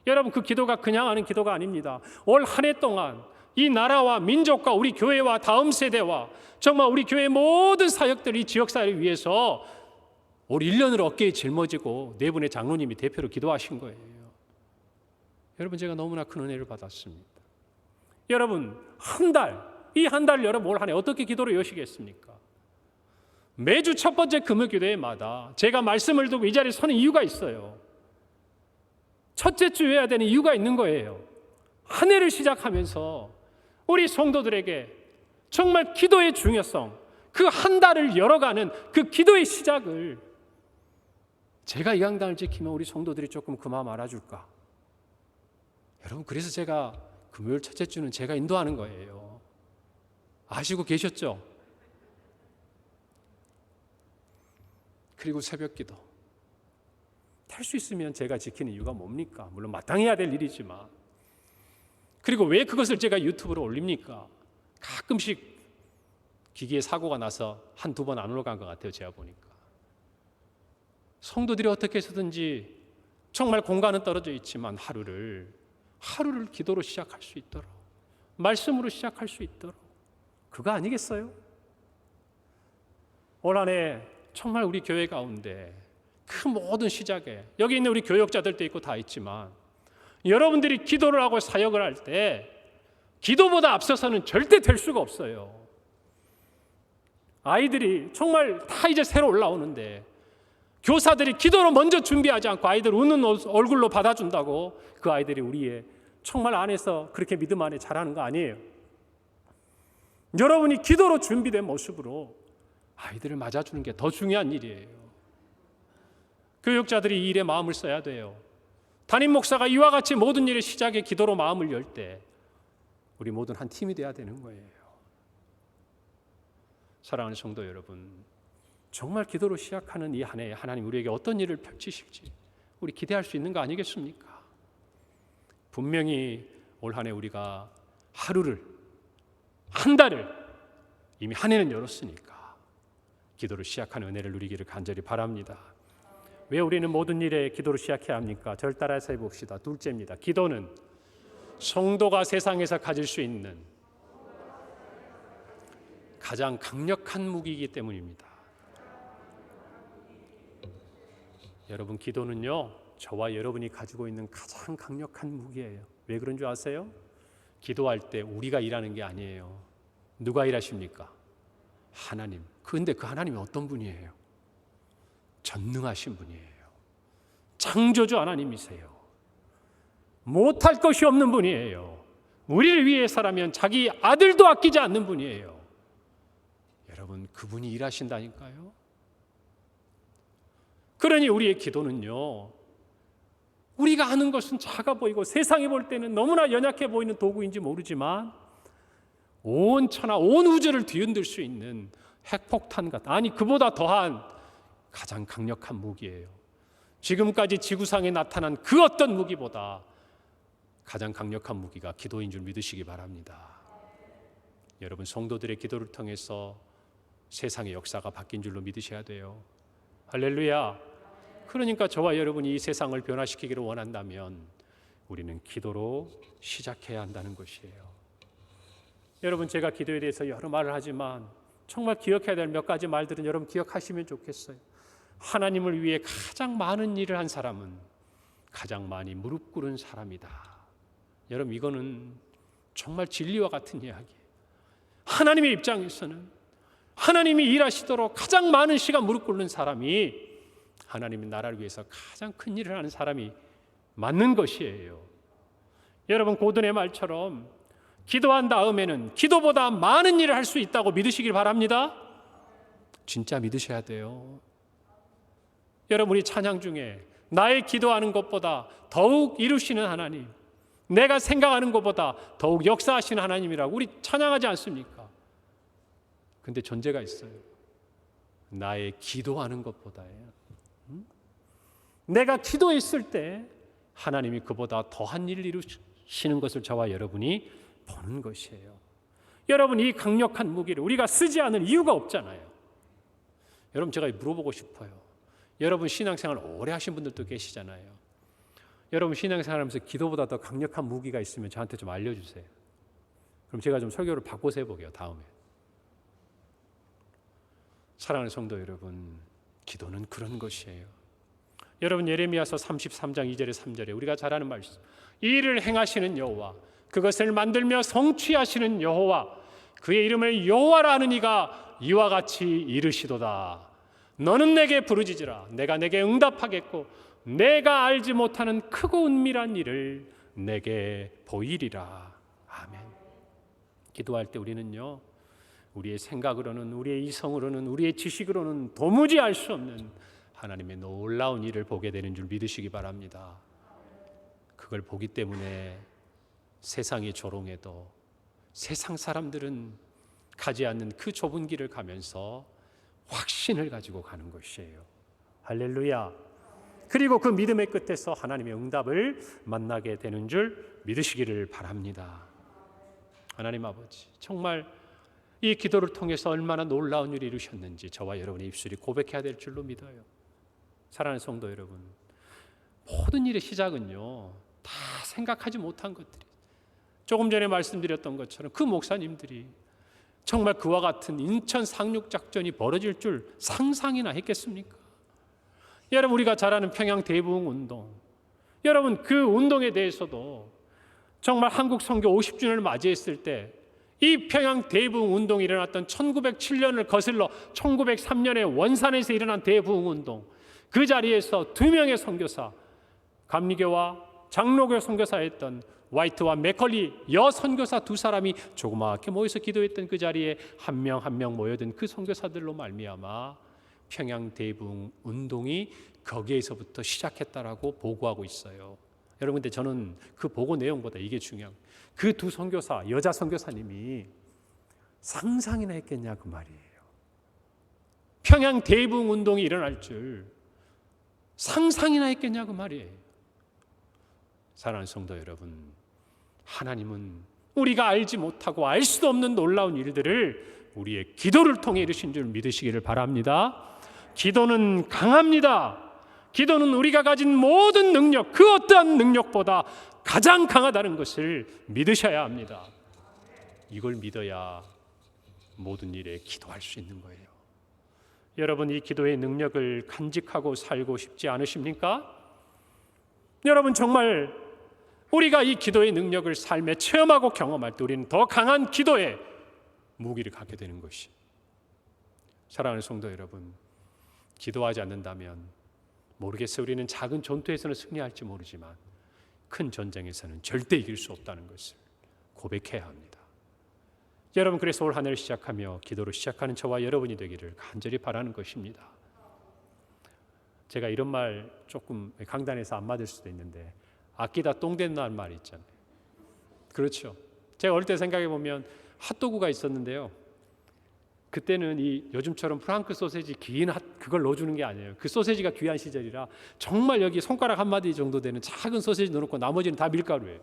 여러분 그 기도가 그냥 하는 기도가 아닙니다. 올 한 해 동안 이 나라와 민족과 우리 교회와 다음 세대와 정말 우리 교회 모든 사역들이 지역사회를 위해서 올 1년을 어깨에 짊어지고 네 분의 장로님이 대표로 기도하신 거예요. 여러분 제가 너무나 큰 은혜를 받았습니다. 여러분 이 한 달 여러분 올 한 해 어떻게 기도로 여시겠습니까? 매주 첫 번째 금요기도회마다 제가 말씀을 두고 이 자리에 서는 이유가 있어요. 첫째 주 해야 되는 이유가 있는 거예요. 한 해를 시작하면서 우리 성도들에게 정말 기도의 중요성, 그 한 달을 열어가는 그 기도의 시작을 제가 이 강단을 지키면 우리 성도들이 조금 그 마음 알아줄까? 여러분 그래서 제가 금요일 첫째 주는 제가 인도하는 거예요. 아시고 계셨죠? 그리고 새벽기도 할 수 있으면 제가 지키는 이유가 뭡니까? 물론 마땅해야 될 일이지만 그리고 왜 그것을 제가 유튜브로 올립니까? 가끔씩 기기에 사고가 나서 한두 번 안 올라간 것 같아요. 제가 보니까 성도들이 어떻게 해서든지 정말 공간은 떨어져 있지만 하루를 기도로 시작할 수 있도록 말씀으로 시작할 수 있도록 그거 아니겠어요? 올 한 해 정말 우리 교회 가운데 그 모든 시작에 여기 있는 우리 교역자들도 있고 다 있지만 여러분들이 기도를 하고 사역을 할 때 기도보다 앞서서는 절대 될 수가 없어요. 아이들이 정말 다 이제 새로 올라오는데 교사들이 기도로 먼저 준비하지 않고 아이들 웃는 얼굴로 받아준다고 그 아이들이 우리의 정말 안에서 그렇게 믿음 안에 자라는 거 아니에요. 여러분이 기도로 준비된 모습으로 아이들을 맞아주는 게 더 중요한 일이에요. 교육자들이 이 일에 마음을 써야 돼요. 담임 목사가 이와 같이 모든 일의 시작에 기도로 마음을 열 때 우리 모든 한 팀이 돼야 되는 거예요. 사랑하는 성도 여러분, 정말 기도로 시작하는 이 한 해에 하나님 우리에게 어떤 일을 펼치실지 우리 기대할 수 있는 거 아니겠습니까? 분명히 올 한 해 우리가 하루를, 한 달을 이미 한 해는 열었으니까 기도로 시작하는 은혜를 누리기를 간절히 바랍니다. 왜 우리는 모든 일에 기도로 시작해야 합니까? 저를 따라서 해봅시다. 둘째입니다. 기도는 성도가 세상에서 가질 수 있는 가장 강력한 무기이기 때문입니다. 여러분, 기도는요, 저와 여러분이 가지고 있는 가장 강력한 무기예요. 왜 그런 줄 아세요? 기도할 때 우리가 일하는 게 아니에요. 누가 일하십니까? 하나님. 그런데 그 하나님이 어떤 분이에요? 전능하신 분이에요. 창조주 하나님이세요. 못할 것이 없는 분이에요. 우리를 위해서라면 자기 아들도 아끼지 않는 분이에요. 여러분, 그분이 일하신다니까요. 그러니 우리의 기도는요, 우리가 하는 것은 작아 보이고 세상에 볼 때는 너무나 연약해 보이는 도구인지 모르지만 온 천하, 온 우주를 뒤흔들 수 있는 핵폭탄 같은, 아니 그보다 더한 가장 강력한 무기예요. 지금까지 지구상에 나타난 그 어떤 무기보다 가장 강력한 무기가 기도인 줄 믿으시기 바랍니다. 여러분, 성도들의 기도를 통해서 세상의 역사가 바뀐 줄로 믿으셔야 돼요. 할렐루야. 그러니까 저와 여러분이 이 세상을 변화시키기를 원한다면 우리는 기도로 시작해야 한다는 것이에요. 여러분, 제가 기도에 대해서 여러 말을 하지만 정말 기억해야 될 몇 가지 말들은 여러분 기억하시면 좋겠어요. 하나님을 위해 가장 많은 일을 한 사람은 가장 많이 무릎 꿇은 사람이다. 여러분, 이거는 정말 진리와 같은 이야기예요. 하나님의 입장에서는 하나님이 일하시도록 가장 많은 시간 무릎 꿇는 사람이 하나님의 나라를 위해서 가장 큰 일을 하는 사람이 맞는 것이에요. 여러분, 고든의 말처럼 기도한 다음에는 기도보다 많은 일을 할 수 있다고 믿으시길 바랍니다. 진짜 믿으셔야 돼요. 여러분, 우리 찬양 중에 나의 기도하는 것보다 더욱 이루시는 하나님, 내가 생각하는 것보다 더욱 역사하시는 하나님이라고 우리 찬양하지 않습니까? 근데 전제가 있어요. 나의 기도하는 것보다예요. 내가 기도했을 때 하나님이 그보다 더한 일을 이루시는 것을 저와 여러분이 보는 것이에요. 여러분, 이 강력한 무기를 우리가 쓰지 않을 이유가 없잖아요. 여러분, 제가 물어보고 싶어요. 여러분, 신앙생활 오래 하신 분들도 계시잖아요. 여러분, 신앙생활하면서 기도보다 더 강력한 무기가 있으면 저한테 좀 알려주세요. 그럼 제가 좀 설교를 바꿔서 해보게요. 다음에. 사랑하는 성도 여러분, 기도는 그런 것이에요. 여러분, 예레미야서 33장 2절에 3절에 우리가 잘 아는 말씀, 이 일을 행하시는 여호와, 그것을 만들며 성취하시는 여호와, 그의 이름을 여호와라 하는 이가 이와 같이 이르시도다. 너는 내게 부르짖으라. 내가 내게 응답하겠고 내가 알지 못하는 크고 은밀한 일을 내게 보이리라. 아멘. 기도할 때 우리는요, 우리의 생각으로는, 우리의 이성으로는, 우리의 지식으로는 도무지 알 수 없는 하나님의 놀라운 일을 보게 되는 줄 믿으시기 바랍니다. 그걸 보기 때문에 세상이 조롱해도 세상 사람들은 가지 않는 그 좁은 길을 가면서 확신을 가지고 가는 것이에요. 할렐루야. 그리고 그 믿음의 끝에서 하나님의 응답을 만나게 되는 줄 믿으시기를 바랍니다. 하나님 아버지, 정말 이 기도를 통해서 얼마나 놀라운 일을 이루셨는지 저와 여러분의 입술이 고백해야 될 줄로 믿어요. 사랑하는 성도 여러분, 모든 일의 시작은요, 다 생각하지 못한 것들이, 조금 전에 말씀드렸던 것처럼 그 목사님들이 정말 그와 같은 인천 상륙작전이 벌어질 줄 상상이나 했겠습니까? 여러분, 우리가 잘 아는 평양 대부흥운동, 여러분, 그 운동에 대해서도 정말 한국 선교 50주년을 맞이했을 때 이 평양 대부흥운동이 일어났던 1907년을 거슬러 1903년에 원산에서 일어난 대부흥운동, 그 자리에서 두 명의 선교사, 감리교와 장로교 선교사였던 화이트와 맥컬리 여선교사 두 사람이 조그맣게 모여서 기도했던 그 자리에 한 명 한 명 모여든 그 선교사들로 말미암아 평양 대부흥 운동이 거기에서부터 시작했다라고 보고하고 있어요. 여러분, 근데 저는 그 보고 내용보다 이게 중요한, 그 두 선교사, 여자 선교사님이 상상이나 했겠냐 그 말이에요. 평양 대부흥 운동이 일어날 줄 상상이나 했겠냐 그 말이에요. 사랑하는 성도 여러분, 하나님은 우리가 알지 못하고 알 수도 없는 놀라운 일들을 우리의 기도를 통해 이루신 줄 믿으시기를 바랍니다. 기도는 강합니다. 기도는 우리가 가진 모든 능력, 그 어떠한 능력보다 가장 강하다는 것을 믿으셔야 합니다. 이걸 믿어야 모든 일에 기도할 수 있는 거예요. 여러분, 이 기도의 능력을 간직하고 살고 싶지 않으십니까? 여러분, 정말 우리가 이 기도의 능력을 삶에 체험하고 경험할 때 우리는 더 강한 기도의 무기를 갖게 되는 것이. 사랑하는 성도 여러분, 기도하지 않는다면 모르겠어요. 우리는 작은 전투에서는 승리할지 모르지만 큰 전쟁에서는 절대 이길 수 없다는 것을 고백해야 합니다. 여러분, 그래서 올 한 해를 시작하며 기도로 시작하는 저와 여러분이 되기를 간절히 바라는 것입니다. 제가 이런 말 조금 강단에서 안 맞을 수도 있는데, 아끼다 똥 된다는 말이 있잖아요. 그렇죠. 제가 어릴 때 생각해 보면 핫도그가 있었는데요, 그때는 이 요즘처럼 프랑크 소세지 긴 그걸 넣어주는 게 아니에요. 그 소세지가 귀한 시절이라 정말 여기 손가락 한 마디 정도 되는 작은 소세지 넣어놓고 나머지는 다 밀가루예요.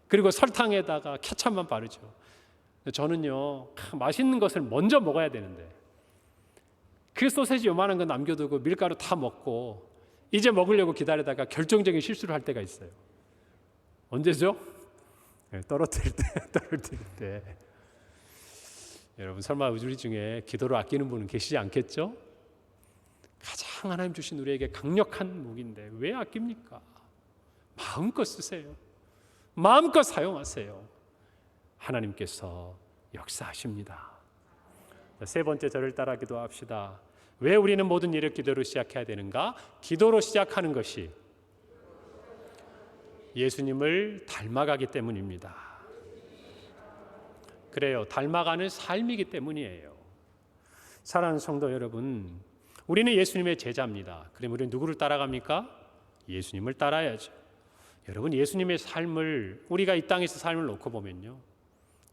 그리고 설탕에다가 케찹만 바르죠. 저는요, 맛있는 것을 먼저 먹어야 되는데 그 소세지 요만한 거 남겨두고 밀가루 다 먹고 이제 먹으려고 기다리다가 결정적인 실수를 할 때가 있어요. 언제죠? 떨어뜨릴 때. 여러분 설마 우리 중에 기도를 아끼는 분은 계시지 않겠죠? 가장 하나님 주신 우리에게 강력한 무기인데 왜 아낍니까? 마음껏 쓰세요. 마음껏 사용하세요. 하나님께서 역사하십니다. 세 번째, 저를 따라 기도합시다. 왜 우리는 모든 일을 기도로 시작해야 되는가? 기도로 시작하는 것이 예수님을 닮아가기 때문입니다. 그래요. 닮아가는 삶이기 때문이에요. 사랑하는 성도 여러분, 우리는 예수님의 제자입니다. 그럼 우리는 누구를 따라갑니까? 예수님을 따라야죠. 여러분, 예수님의 삶을, 우리가 이 땅에서 삶을 놓고 보면요,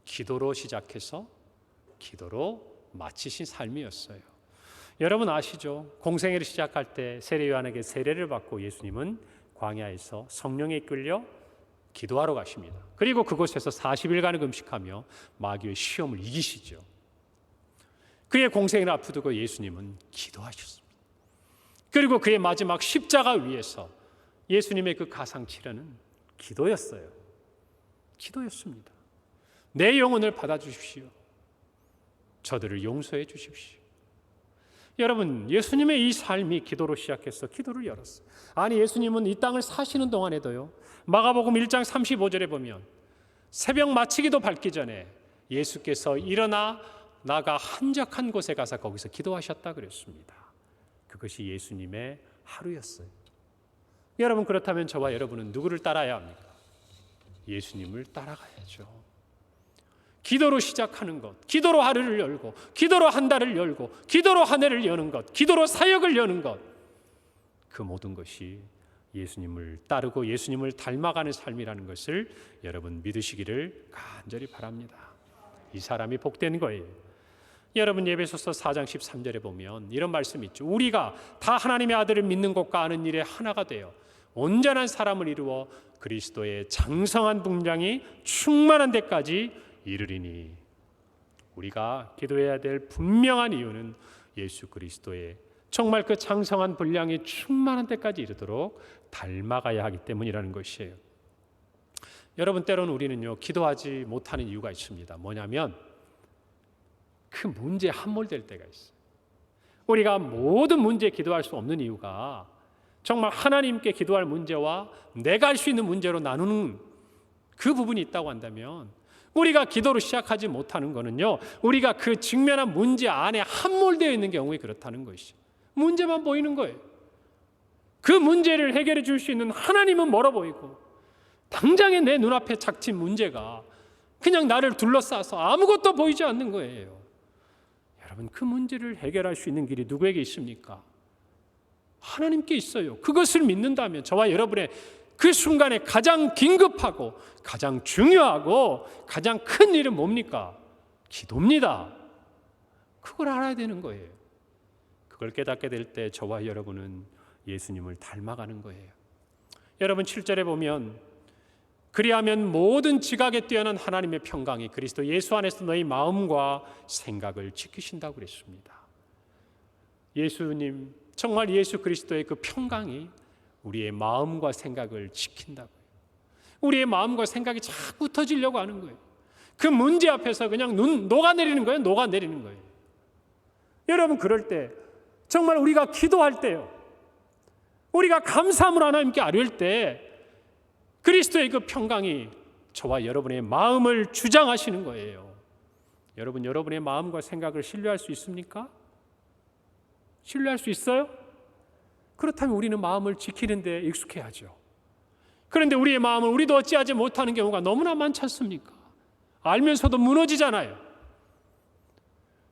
기도로 시작해서 기도로 마치신 삶이었어요. 여러분 아시죠? 공생애를 시작할 때 세례 요한에게 세례를 받고 예수님은 광야에서 성령에 이끌려 기도하러 가십니다. 그리고 그곳에서 40일간을 금식하며 마귀의 시험을 이기시죠. 그의 공생애를 앞두고 예수님은 기도하셨습니다. 그리고 그의 마지막 십자가 위에서 예수님의 그 가상치료는 기도였어요. 기도였습니다. 내 영혼을 받아주십시오. 저들을 용서해 주십시오. 여러분, 예수님의 이 삶이 기도로 시작해서 기도를 열었어요. 아니, 예수님은 이 땅을 사시는 동안에도요, 마가복음 1장 35절에 보면 새벽 마치기도 밝기 전에 예수께서 일어나 나가 한적한 곳에 가서 거기서 기도하셨다 그랬습니다. 그것이 예수님의 하루였어요. 여러분, 그렇다면 저와 여러분은 누구를 따라야 합니까? 예수님을 따라가야죠. 기도로 시작하는 것, 기도로 하루를 열고, 기도로 한 달을 열고, 기도로 한 해를 여는 것, 기도로 사역을 여는 것, 그 모든 것이 예수님을 따르고 예수님을 닮아가는 삶이라는 것을 여러분 믿으시기를 간절히 바랍니다. 이 사람이 복된 거예요. 여러분, 에베소서 4장 13절에 보면 이런 말씀이 있죠. 우리가 다 하나님의 아들을 믿는 것과 아는 일에 하나가 되어 온전한 사람을 이루어 그리스도의 장성한 분량이 충만한 데까지 이르리니. 우리가 기도해야 될 분명한 이유는 예수 그리스도의 정말 그 장성한 분량이 충만한 데까지 이르도록 닮아가야 하기 때문이라는 것이에요. 여러분, 때로는 우리는요, 기도하지 못하는 이유가 있습니다. 뭐냐면 그 문제에 함몰될 때가 있어요. 우리가 모든 문제에 기도할 수 없는 이유가 정말 하나님께 기도할 문제와 내가 할 수 있는 문제로 나누는 그 부분이 있다고 한다면, 우리가 기도로 시작하지 못하는 것은요, 우리가 그 직면한 문제 안에 함몰되어 있는 경우에 그렇다는 것이죠. 문제만 보이는 거예요. 그 문제를 해결해 줄 수 있는 하나님은 멀어 보이고, 당장에 내 눈앞에 닥친 문제가 그냥 나를 둘러싸서 아무것도 보이지 않는 거예요. 여러분, 그 문제를 해결할 수 있는 길이 누구에게 있습니까? 하나님께 있어요. 그것을 믿는다면 저와 여러분의 그 순간에 가장 긴급하고 가장 중요하고 가장 큰 일은 뭡니까? 기도입니다. 그걸 알아야 되는 거예요. 그걸 깨닫게 될 때 저와 여러분은 예수님을 닮아가는 거예요. 여러분, 7절에 보면 그리하면 모든 지각에 뛰어난 하나님의 평강이 그리스도 예수 안에서 너희 마음과 생각을 지키신다고 그랬습니다. 예수님, 정말 예수 그리스도의 그 평강이 우리의 마음과 생각을 지킨다고요. 우리의 마음과 생각이 자꾸 터지려고 하는 거예요. 그 문제 앞에서 그냥 녹아내리는 거예요. 녹아내리는 거예요. 여러분, 그럴 때 정말 우리가 기도할 때요, 우리가 감사함으로 하나님께 아뢰을 때 그리스도의 그 평강이 저와 여러분의 마음을 주장하시는 거예요. 여러분, 여러분의 마음과 생각을 신뢰할 수 있습니까? 신뢰할 수 있어요? 그렇다면 우리는 마음을 지키는 데 익숙해야죠. 그런데 우리의 마음을 우리도 어찌하지 못하는 경우가 너무나 많지 않습니까? 알면서도 무너지잖아요.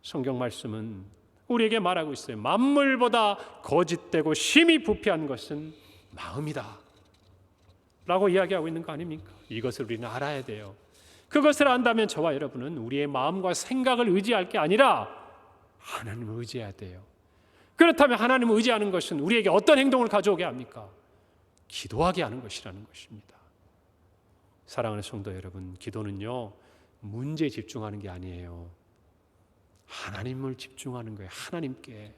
성경 말씀은 우리에게 말하고 있어요. 만물보다 거짓되고 심히 부패한 것은 마음이다 라고 이야기하고 있는 거 아닙니까? 이것을 우리는 알아야 돼요. 그것을 안다면 저와 여러분은 우리의 마음과 생각을 의지할 게 아니라 하나님을 의지해야 돼요. 그렇다면 하나님을 의지하는 것은 우리에게 어떤 행동을 가져오게 합니까? 기도하게 하는 것이라는 것입니다. 사랑하는 성도 여러분, 기도는요, 문제에 집중하는 게 아니에요. 하나님을 집중하는 거예요. 하나님께.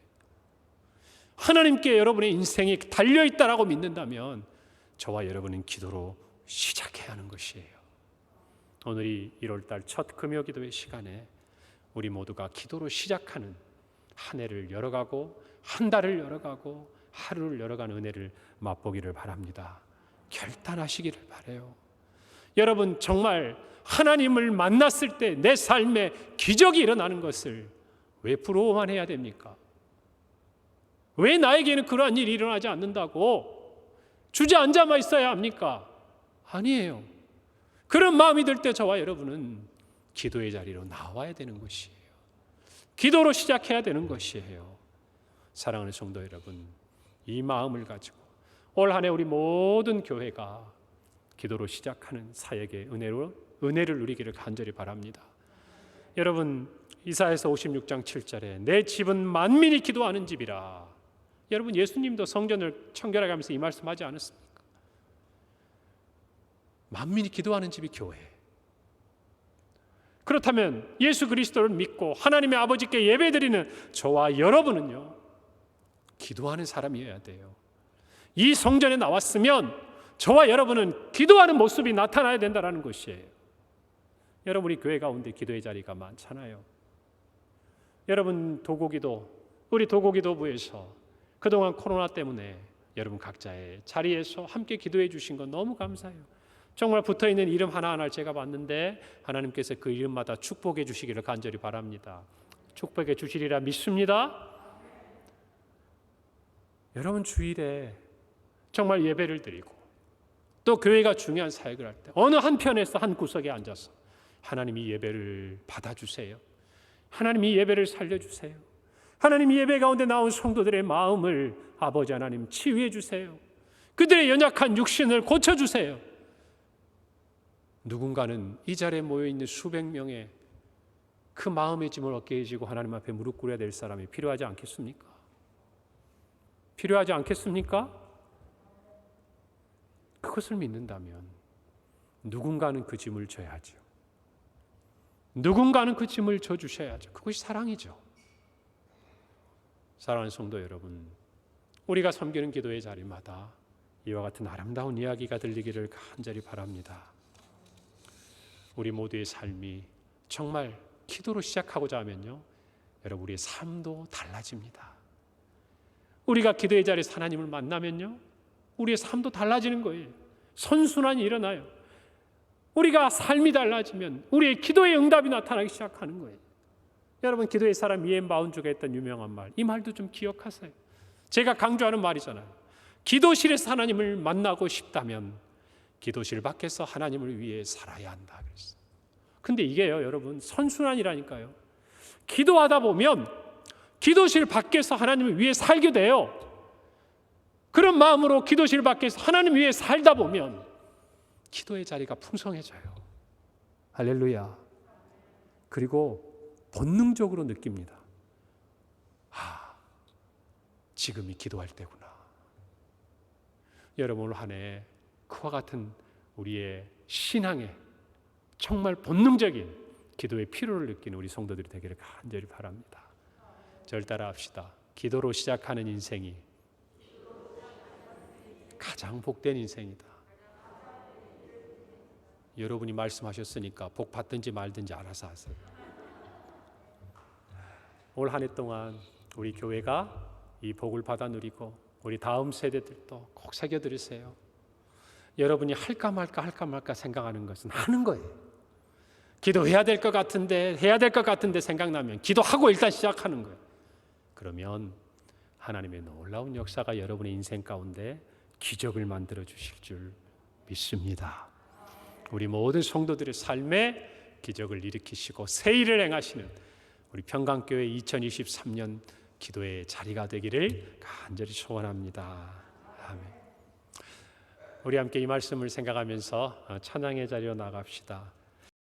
하나님께 여러분의 인생이 달려있다라고 믿는다면 저와 여러분은 기도로 시작해야 하는 것이에요. 오늘이 1월달 첫 금요기도의 시간에 우리 모두가 기도로 시작하는 한 해를 열어가고 한 달을 열어가고 하루를 열어가는 은혜를 맛보기를 바랍니다. 결단하시기를 바라요. 여러분, 정말 하나님을 만났을 때 내 삶에 기적이 일어나는 것을 왜 부러워만 해야 됩니까? 왜 나에게는 그러한 일이 일어나지 않는다고 주저앉아만 있어야 합니까? 아니에요. 그런 마음이 들 때 저와 여러분은 기도의 자리로 나와야 되는 것이에요. 기도로 시작해야 되는 것이에요. 사랑하는 성도 여러분, 이 마음을 가지고 올 한 해 우리 모든 교회가 기도로 시작하는 사역의 은혜를 누리기를 간절히 바랍니다. 여러분, 이사야서 56장 7절에 내 집은 만민이 기도하는 집이라. 여러분, 예수님도 성전을 청결하게 하면서 이 말씀하지 않았습니까? 만민이 기도하는 집이 교회. 그렇다면 예수 그리스도를 믿고 하나님의 아버지께 예배드리는 저와 여러분은요, 기도하는 사람이어야 돼요. 이 성전에 나왔으면 저와 여러분은 기도하는 모습이 나타나야 된다는 것이에요. 여러분, 우리 교회 가운데 기도의 자리가 많잖아요. 여러분, 우리 도고기도부에서 그동안 코로나 때문에 여러분 각자의 자리에서 함께 기도해 주신 건 너무 감사해요. 정말 붙어있는 이름 하나하나를 제가 봤는데 하나님께서 그 이름마다 축복해 주시기를 간절히 바랍니다. 축복해 주시리라 믿습니다. 여러분, 주일에 정말 예배를 드리고 또 교회가 중요한 사역을 할 때 어느 한편에서 한 구석에 앉아서 하나님 이 예배를 받아주세요. 하나님 이 예배를 살려주세요. 하나님 이 예배 가운데 나온 성도들의 마음을 아버지 하나님 치유해 주세요. 그들의 연약한 육신을 고쳐주세요. 누군가는 이 자리에 모여있는 수백 명의 그 마음의 짐을 어깨에 지고 하나님 앞에 무릎 꿇어야 될 사람이 필요하지 않겠습니까? 필요하지 않겠습니까? 그것을 믿는다면 누군가는 그 짐을 져야죠. 누군가는 그 짐을 져주셔야죠. 그것이 사랑이죠. 사랑하는 성도 여러분, 우리가 섬기는 기도의 자리마다 이와 같은 아름다운 이야기가 들리기를 간절히 바랍니다. 우리 모두의 삶이 정말 기도로 시작하고자 하면요, 여러분, 우리의 삶도 달라집니다. 우리가 기도의 자리에서 하나님을 만나면요, 우리의 삶도 달라지는 거예요. 선순환이 일어나요. 우리가 삶이 달라지면 우리의 기도의 응답이 나타나기 시작하는 거예요. 여러분, 기도의 사람 이엔 바운주가 했던 유명한 말, 이 말도 좀 기억하세요. 제가 강조하는 말이잖아요. 기도실에서 하나님을 만나고 싶다면 기도실 밖에서 하나님을 위해 살아야 한다 그랬어요. 근데 이게요, 여러분, 선순환이라니까요. 기도하다 보면 기도실 밖에서 하나님을 위해 살게 돼요. 그런 마음으로 기도실 밖에서 하나님 위해 살다 보면 기도의 자리가 풍성해져요. 할렐루야. 그리고 본능적으로 느낍니다. 지금이 기도할 때구나. 여러분, 올 한 해 그와 같은 우리의 신앙에 정말 본능적인 기도의 필요를 느끼는 우리 성도들이 되기를 간절히 바랍니다. 저를 따라 합시다. 기도로 시작하는 인생이 가장 복된 인생이다. 여러분이 말씀하셨으니까 복 받든지 말든지 알아서 하세요. 올 한 해 동안 우리 교회가 이 복을 받아 누리고 우리 다음 세대들도 꼭 새겨들으세요. 여러분이 할까 말까 생각하는 것은 하는 거예요. 기도해야 될 것 같은데 생각나면 기도하고 일단 시작하는 거예요. 그러면 하나님의 놀라운 역사가 여러분의 인생 가운데 기적을 만들어 주실 줄 믿습니다. 우리 모든 성도들의 삶에 기적을 일으키시고 새 일을 행하시는 우리 평강교회 2023년 기도의 자리가 되기를 간절히 소원합니다. 아멘. 우리 함께 이 말씀을 생각하면서 찬양의 자리로 나갑시다.